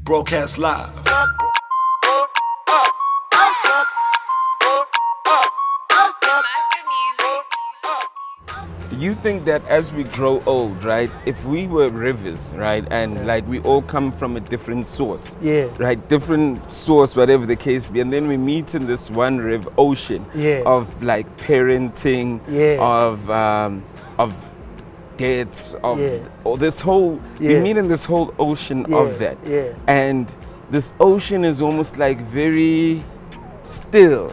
Broadcast live. Do you think that as we grow old, right, if we were rivers, right, and like we all come from a different source, right, different source, whatever the case be, and then we meet in this one river ocean of like parenting, of debts, of this whole, we meet in this whole ocean of that, and this ocean is almost like very still,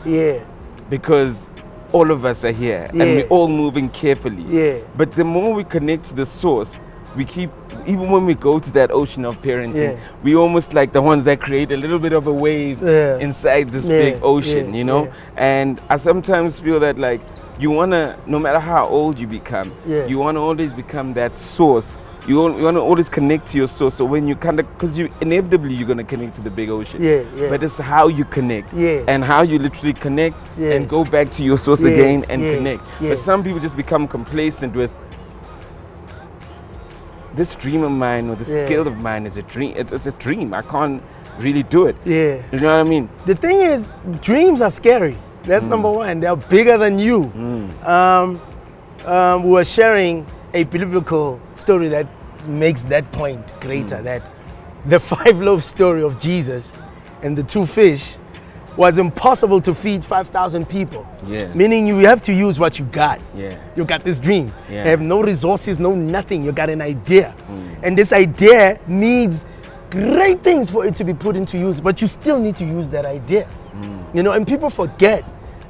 because all of us are here and we're all moving carefully. But the more we connect to the source, we keep, even when we go to that ocean of parenting, we almost like the ones that create a little bit of a wave inside this big ocean, you know? And I sometimes feel that like you wanna, no matter how old you become, you wanna always become that source. You want to always connect to your source. So when you kind of, because you inevitably you're going to connect to the big ocean. But it's how you connect and how you literally connect and go back to your source again and connect. But some people just become complacent with this dream of mine or this skill of mine is a dream. It's a dream. I can't really do it. You know what I mean? The thing is, dreams are scary. That's number one. They're bigger than you. We were sharing a biblical story that makes that point greater, that the 5 loaves story of Jesus and the 2 fish was impossible to feed 5,000 people. Meaning you have to use what you got. You got this dream. You have no resources, no nothing. You got an idea. And this idea needs great things for it to be put into use, but you still need to use that idea. You know, and people forget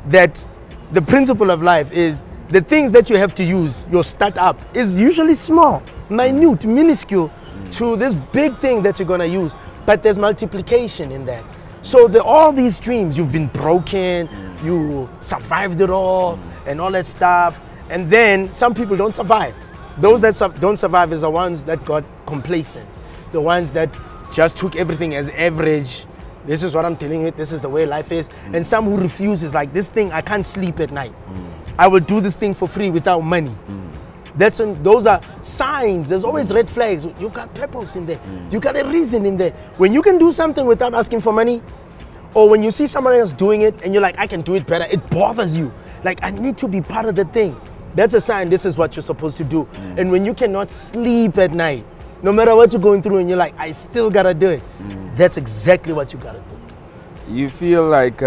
that the principle of life is the things that you have to use, your startup, is usually small, minute, minuscule to this big thing that you're gonna use. But there's multiplication in that. So all these dreams, you've been broken, you survived it all, and all that stuff. And then some people don't survive. Those that don't survive is the ones that got complacent, the ones that just took everything as average. This is what I'm dealing with, this is the way life is. And some who refuse is like, this thing, I can't sleep at night. I will do this thing for free without money. Those are signs. There's always red flags. You got purpose in there. You got a reason in there. When you can do something without asking for money, or when you see somebody else doing it and you're like, I can do it better, it bothers you. Like, I need to be part of the thing. That's a sign this is what you're supposed to do. And when you cannot sleep at night, no matter what you're going through, and you're like, I still gotta do it, that's exactly what you gotta do. You feel like,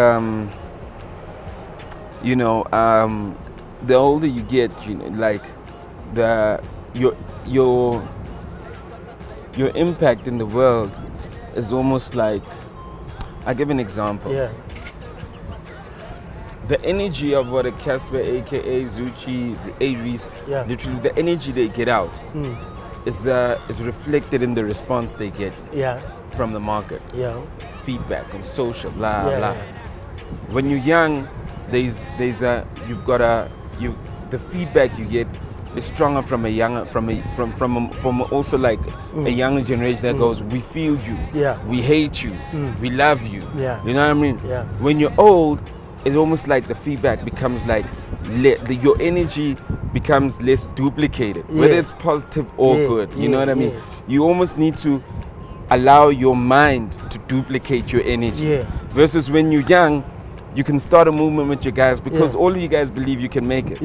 you know, the older you get, you know, like your impact in the world is almost like, I'll give an example. The energy of what a Casper, aka Zuchi, Aries, literally the energy they get out is reflected in the response they get from the market. Feedback and social, blah. When you're young, the feedback you get is stronger from a younger, from also like a younger generation that goes, we feel you, we hate you, we love you. You know what I mean? When you're old, it's almost like the feedback becomes like your energy becomes less duplicated, whether it's positive or good. You know what I mean? You almost need to allow your mind to duplicate your energy. Versus when you're young, you can start a movement with your guys because all of you guys believe you can make it.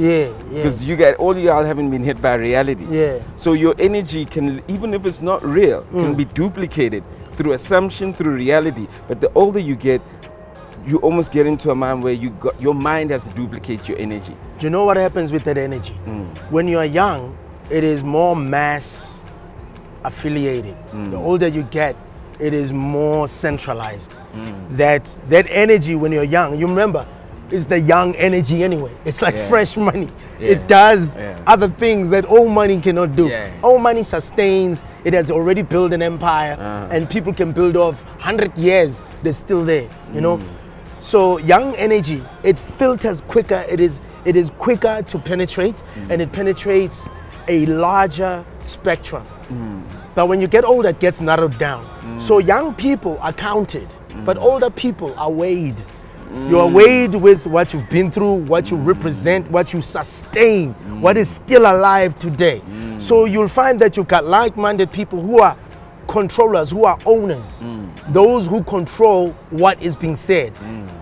Because you guys, all of y'all haven't been hit by reality. So your energy can, even if it's not real, can be duplicated through assumption, through reality. But the older you get, you almost get into a mind where your mind has to duplicate your energy. Do you know what happens with that energy? When you are young, it is more mass affiliated. The older you get, it is more centralized. That energy when you're young, you remember, is the young energy anyway. It's like fresh money. It does other things that old money cannot do. Old money sustains, it has already built an empire, and people can build off 100 years, they're still there, you know? So young energy, it filters quicker, it is quicker to penetrate, and it penetrates a larger spectrum. But when you get older, it gets narrowed down. So young people are counted, but older people are weighed. You are weighed with what you've been through, what you represent, what you sustain, what is still alive today. So you'll find that you've got like-minded people who are controllers, who are owners, those who control what is being said,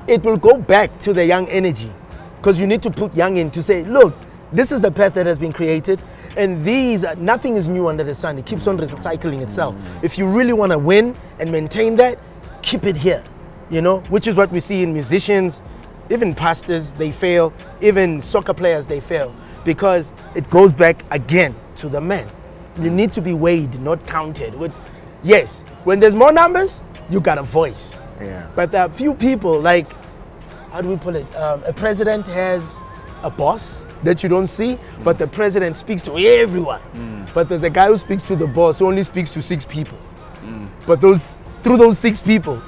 it will go back to the young energy, because you need to put young in to say, look, this is the path that has been created, and nothing is new under the sun. It keeps on recycling itself. If you really want to win and maintain that, keep it here, which is what we see in musicians, even pastors, they fail, even soccer players, they fail, because it goes back again to the man. You need to be weighed, not counted. Yes, when there's more numbers, you got a voice. Yeah. But there are few people, like, how do we put it? A president has a boss that you don't see, but the president speaks to everyone. But there's a guy who speaks to the boss who only speaks to 6 people. But through those 6 people,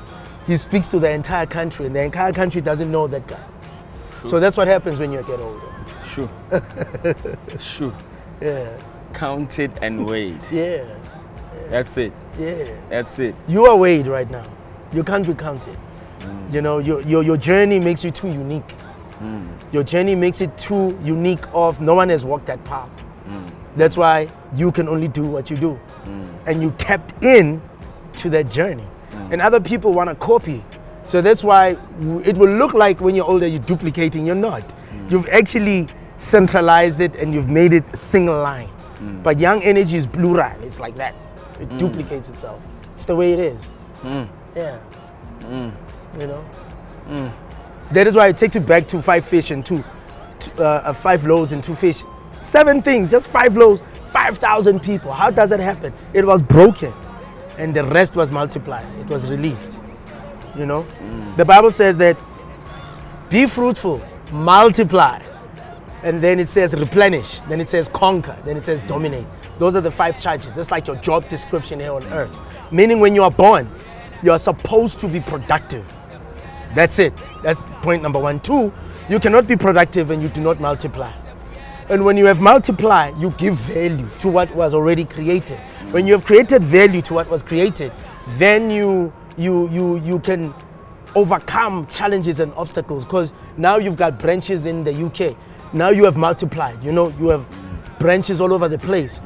he speaks to the entire country, and the entire country doesn't know that guy. Sure. So that's what happens when you get older. Sure. Sure. Yeah. Counted and weighed. Yeah. That's it. Yeah. That's it. You are weighed right now. You can't be counted. Your journey makes you too unique. Your journey makes it too unique of no one has walked that path. That's why you can only do what you do. And you tapped in to that journey. And other people want to copy. So that's why it will look like when you're older you're duplicating. You're not. You've actually centralized it and you've made it a single line. But young energy is plural. It's like that. It duplicates itself. It's the way it is. Yeah. That is why it takes you back to 5 fish and 5 loaves and 2 fish. 7 things, just 5 loaves, 5,000 people. How does that happen? It was broken and the rest was multiplied. It was released. The Bible says that be fruitful, multiply, and then it says replenish, then it says conquer, then it says dominate. Those are the 5 charges. That's like your job description here on earth. Meaning when you are born, you are supposed to be productive. That's it. That's point number 1. 2, you cannot be productive when you do not multiply. And when you have multiplied, you give value to what was already created. When you have created value to what was created, then you can overcome challenges and obstacles, because now you've got branches in the UK. Now you have multiplied. You have branches all over the place.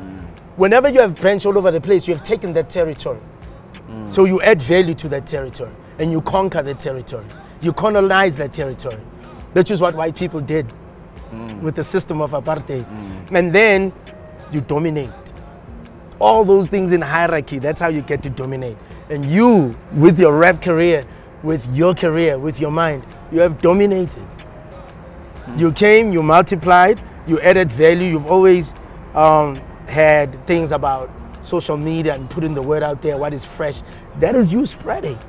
Whenever you have branches all over the place, you have taken that territory. So you add value to that territory and you conquer that territory. You colonize that territory. That is what white people did with the system of apartheid. And then you dominate. All those things in hierarchy, that's how you get to dominate. And you, with your rap career, with your mind, you have dominated. You came, you multiplied, you added value. You've always had things about social media and putting the word out there, what is fresh. That is you spreading,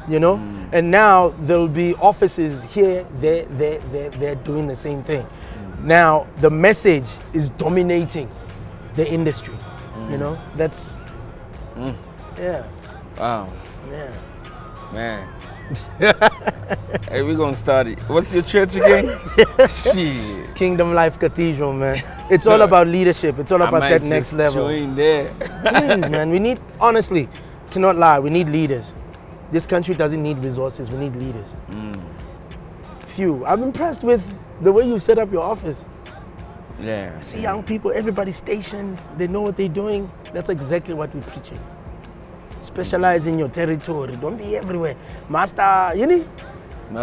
And now there'll be offices here, they're doing the same thing. Now the message is dominating the industry, That's, yeah. Wow. Yeah. Man. Hey, we're gonna start it. What's your church again? Shit. Kingdom Life Cathedral, man. It's all about leadership. It's all about that next level. Join there. Please, man. We need, honestly, cannot lie, we need leaders. This country doesn't need resources, we need leaders. Few. I'm impressed with the way you set up your office. Yeah. I see young people, everybody stationed, they know what they're doing. That's exactly what we're preaching. Specialize in your territory. Don't be everywhere. Master,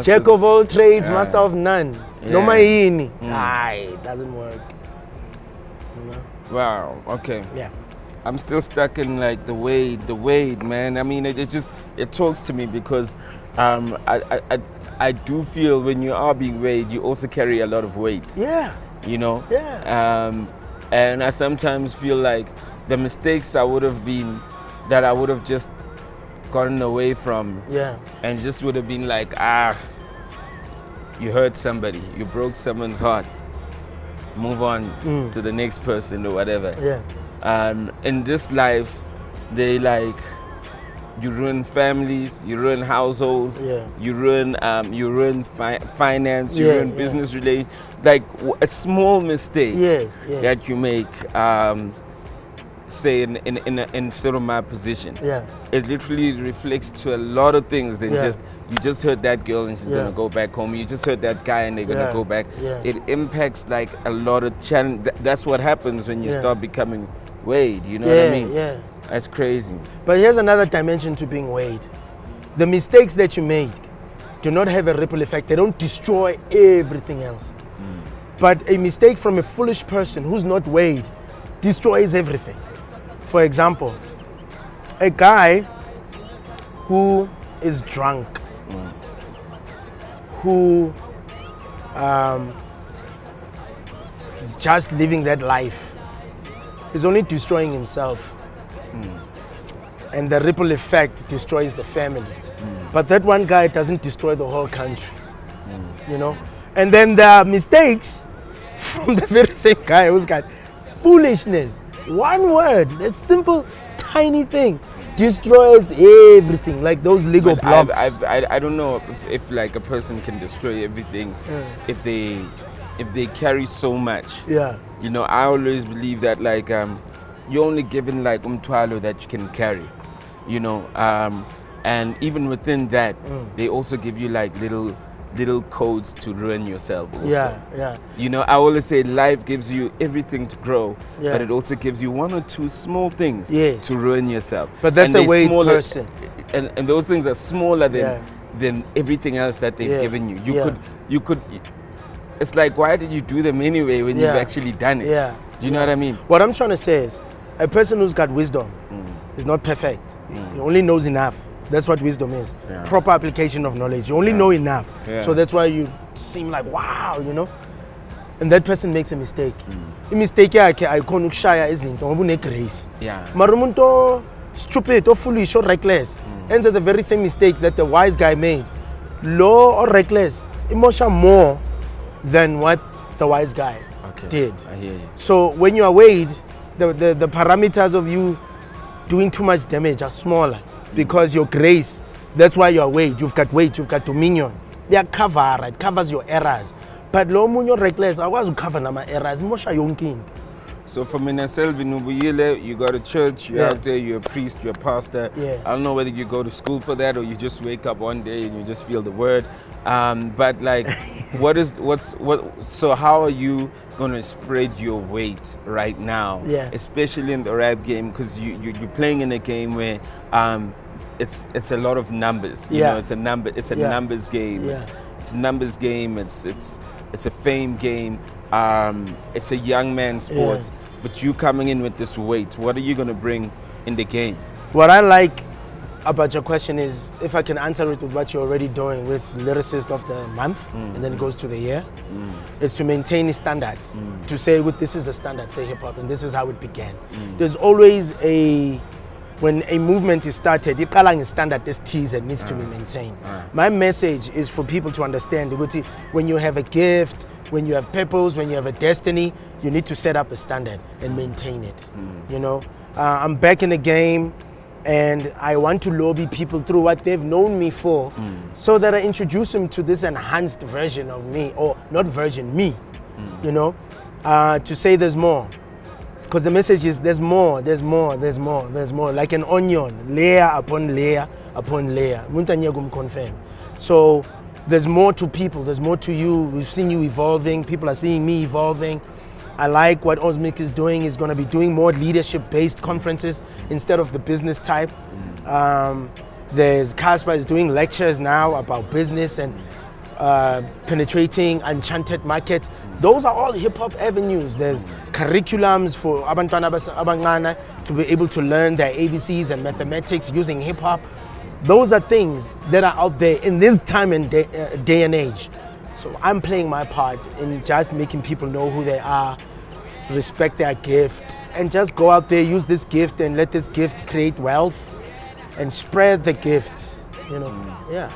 jack of all trades, master of none. No maini. It doesn't work. Wow. Okay. Yeah. I'm still stuck in like the weight, man. I mean, it talks to me because I do feel when you are being weighed, you also carry a lot of weight. Yeah. Yeah. And I sometimes feel like the mistakes I would have just gotten away from. Yeah. And just would have been like, you hurt somebody, you broke someone's heart. Move on to the next person or whatever. Yeah. In this life, they you ruin families, you ruin households, you ruin finance, you ruin business relations. Like a small mistake that you make, say in sort of my position, it literally reflects to a lot of things than just you just heard that girl and she's gonna go back home. You just heard that guy and they're gonna go back. It impacts like a lot of challenge. That's what happens when you start becoming weighed. You know what I mean? Yeah. That's crazy. But here's another dimension to being weighed. The mistakes that you made do not have a ripple effect. They don't destroy everything else. But a mistake from a foolish person who's not weighed destroys everything. For example, a guy who is drunk, who is just living that life, is only destroying himself. And the ripple effect destroys the family. But that one guy doesn't destroy the whole country, you know? And then there are mistakes from the very same guy who's got foolishness. One word, a simple, tiny thing destroys everything, like those Lego blocks. I don't know if like a person can destroy everything if they carry so much. Yeah. You know, I always believe that like you're only given like umthwalo that you can carry, you know, and even within that, they also give you like little codes to ruin yourself also. Yeah. You know, I always say life gives you everything to grow, Yeah. but it also gives you one or two small things Yes. to ruin yourself. But that's And a they're weighed smaller, person. and those things are smaller than Yeah. than everything else that they've Yeah. given you. Yeah. You could. It's like, why did you do them anyway when Yeah. you've actually done it? Yeah. Do you know what I mean? What I'm trying to say is, a person who's got wisdom is not perfect. He only knows enough. That's what wisdom is. Yeah. Proper application of knowledge. You only know enough. Yeah. So that's why you seem like, wow, you know? And that person makes a mistake. A mistake yakhe ayikhona ukushaya izinto ngoba une-grace. Yeah. Mara umuntu stupid or foolish or reckless ends at the very same mistake that the wise guy made. Low or reckless, emotion more than what the wise guy did. I hear you. So when you are weighed, the parameters of you doing too much damage are smaller because your grace, that's why you are weighed. You've got weight, you've got dominion. They are covered, it covers your errors. But lo munyo reckless, I was cover nama errors, mosha yonking. So for Mr Selwyn, you go to church, you're out there, you're a priest, you're a pastor. Yeah. I don't know whether you go to school for that or you just wake up one day and you just feel the word. But like, so how are you going to spread your weight right now? Yeah. Especially in the rap game, because you're playing in a game where it's a lot of numbers. You know, it's a numbers game. Yeah. It's a numbers game. It's a fame game. It's a young man's sport. Yeah. But you coming in with this weight, what are you going to bring in the game? What I like about your question is, if I can answer it with what you're already doing with Lyricist of the Month, and then it goes to the year, is to maintain a standard. To say, this is the standard, say hip hop, and this is how it began. There's always when a movement is started, iqala standard STs and needs to be maintained. My message is for people to understand ukuthi when you have a gift, when you have purpose, when you have a destiny, you need to set up a standard and maintain it. You know, I'm back in the game, and I want to lobby people through what they've known me for, so that I introduce them to this enhanced version of me, or not version, me. You know, to say there's more. Because the message is there's more, there's more, there's more, there's more. Like an onion, layer upon layer upon layer. Muntanyagum confirm. So there's more to people, there's more to you. We've seen you evolving, people are seeing me evolving. I like what Osmic is doing. He's going to be doing more leadership-based conferences instead of the business type. There's Casper is doing lectures now about business and penetrating enchanted markets. Those are all hip-hop avenues. There's curriculums for abantwana abancane to be able to learn their ABCs and mathematics using hip-hop. Those are things that are out there in this time and day and age. So I'm playing my part in just making people know who they are, respect their gift, and just go out there, use this gift, and let this gift create wealth and spread the gift, you know. Yeah.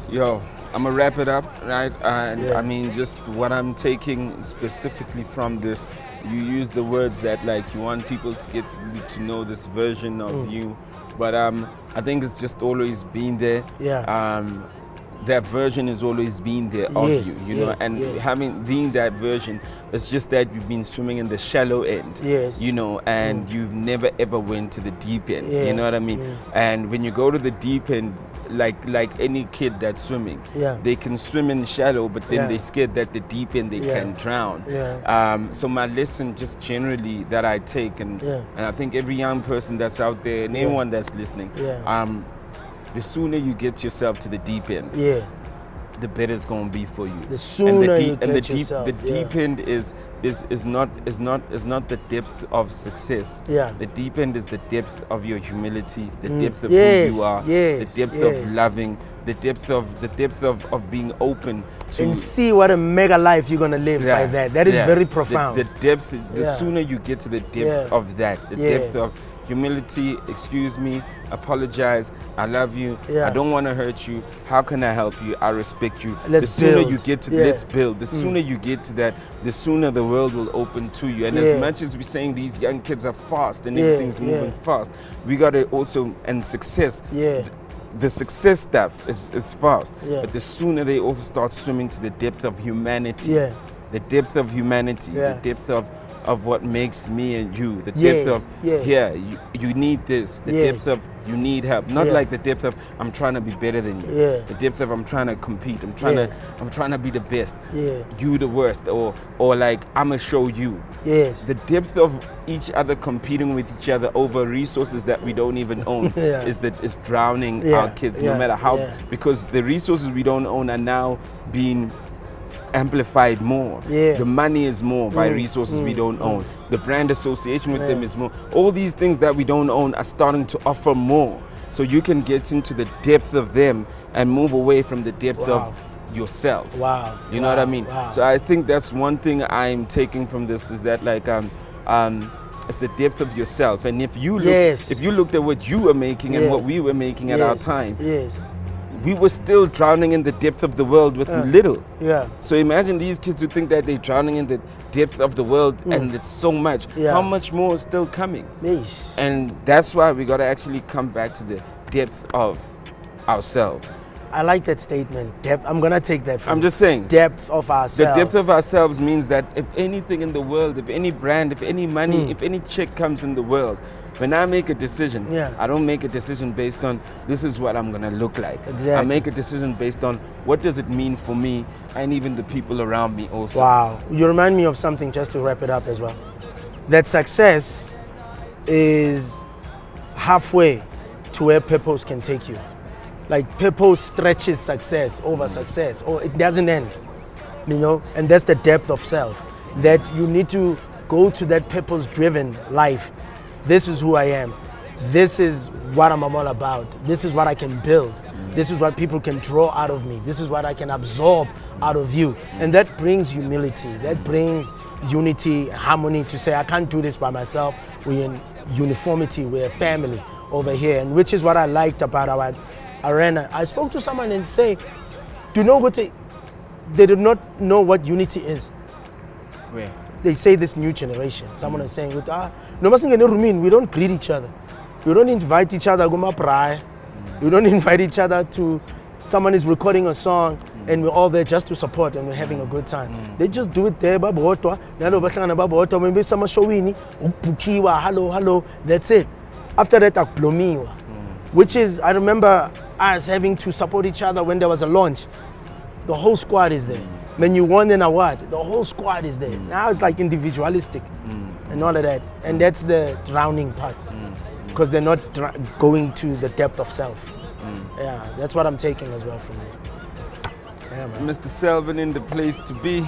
Yo, I'm gonna wrap it up, right? And I mean, just what I'm taking specifically from this, you use the words that like you want people to get to know this version of you, but I think it's just always been there. Yeah. That version has always been there of you know, and being that version, it's just that you've been swimming in the shallow end, you know, and you've never ever went to the deep end, you know what I mean? And when you go to the deep end, like any kid that's swimming. Yeah. They can swim in shallow, but then Yeah. they're scared that the deep end they can drown. Yeah. So my lesson just generally that I take, and I think every young person that's out there and anyone that's listening, the sooner you get yourself to the deep end, the better it's gonna be for you. The sooner you get yourself. The deep end is not the depth of success. Yeah. The deep end is the depth of your humility, the depth of who you are, the depth of loving, the depth of being open to, and see what a mega life you're gonna live by that. That is very profound. The depth, the sooner you get to the depth of that, the depth of humility, excuse me, apologize, I love you, I don't want to hurt you, how can I help you, I respect you. The sooner you get to let's build, the sooner you get to that, the sooner the world will open to you. And as much as we're saying these young kids are fast and everything's moving fast, we got to also, and success, the success stuff is fast, but the sooner they also start swimming to the depth of humanity, the depth of humanity, the depth of what makes me and you, the depth of you need this, the depth of you need help, not like the depth of I'm trying to be better than you, the depth of I'm trying to compete, I'm trying to be the best, you the worst, or like I'm gonna show you. The depth of each other competing with each other over resources that we don't even own is drowning our kids, no matter how, because the resources we don't own are now being amplified more. The money is more by resources we don't own. The brand association with them is more. All these things that we don't own are starting to offer more. So you can get into the depth of them and move away from the depth of yourself. You know what I mean? So I think that's one thing I'm taking from this, is that like it's the depth of yourself. And if you look, if you looked at what you were making and what we were making at our time, we were still drowning in the depth of the world with little. So imagine these kids who think that they're drowning in the depth of the world and it's so much. How much more is still coming? And that's why we got to actually come back to the depth of ourselves. I like that statement, depth. I'm going to take that from I'm just saying. Depth of ourselves. The depth of ourselves means that if anything in the world, if any brand, if any money, if any check comes in the world, when I make a decision, I don't make a decision based on this is what I'm going to look like. I make a decision based on what does it mean for me and even the people around me also. Wow. You remind me of something, just to wrap it up as well. That success is halfway to where purpose can take you. Like purpose stretches success over success, or it doesn't end, you know? And that's the depth of self, that you need to go to that purpose-driven life. This is who I am. This is what I'm all about. This is what I can build. This is what people can draw out of me. This is what I can absorb out of you. And that brings humility. That brings unity, harmony, to say, I can't do this by myself. We're in uniformity. We're a family over here. And which is what I liked about our arena. I spoke to someone and say, they do not know what unity is. Where? They say this new generation. Someone is saying, we don't greet each other. We don't invite each other to prayer. We don't invite each other to, someone is recording a song and we're all there just to support and we're having a good time. They just do it there, hello, hello, that's it. After that, which is, I remember us having to support each other when there was a launch. The whole squad is there. When you won an award, the whole squad is there. Now it's like individualistic and all of that. And that's the drowning part, because they're not going to the depth of self. Yeah, that's what I'm taking as well from you. Yeah, man. Mr. Selwyn in the place to be.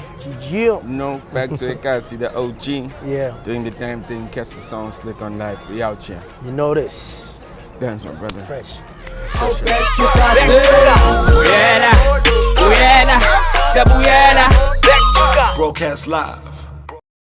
No, back to Ekasi, the OG. Yeah. Doing the damn thing, catch the song Slick on Live. We out here. You know this. Dance, my brother. Fresh. Broadcast live.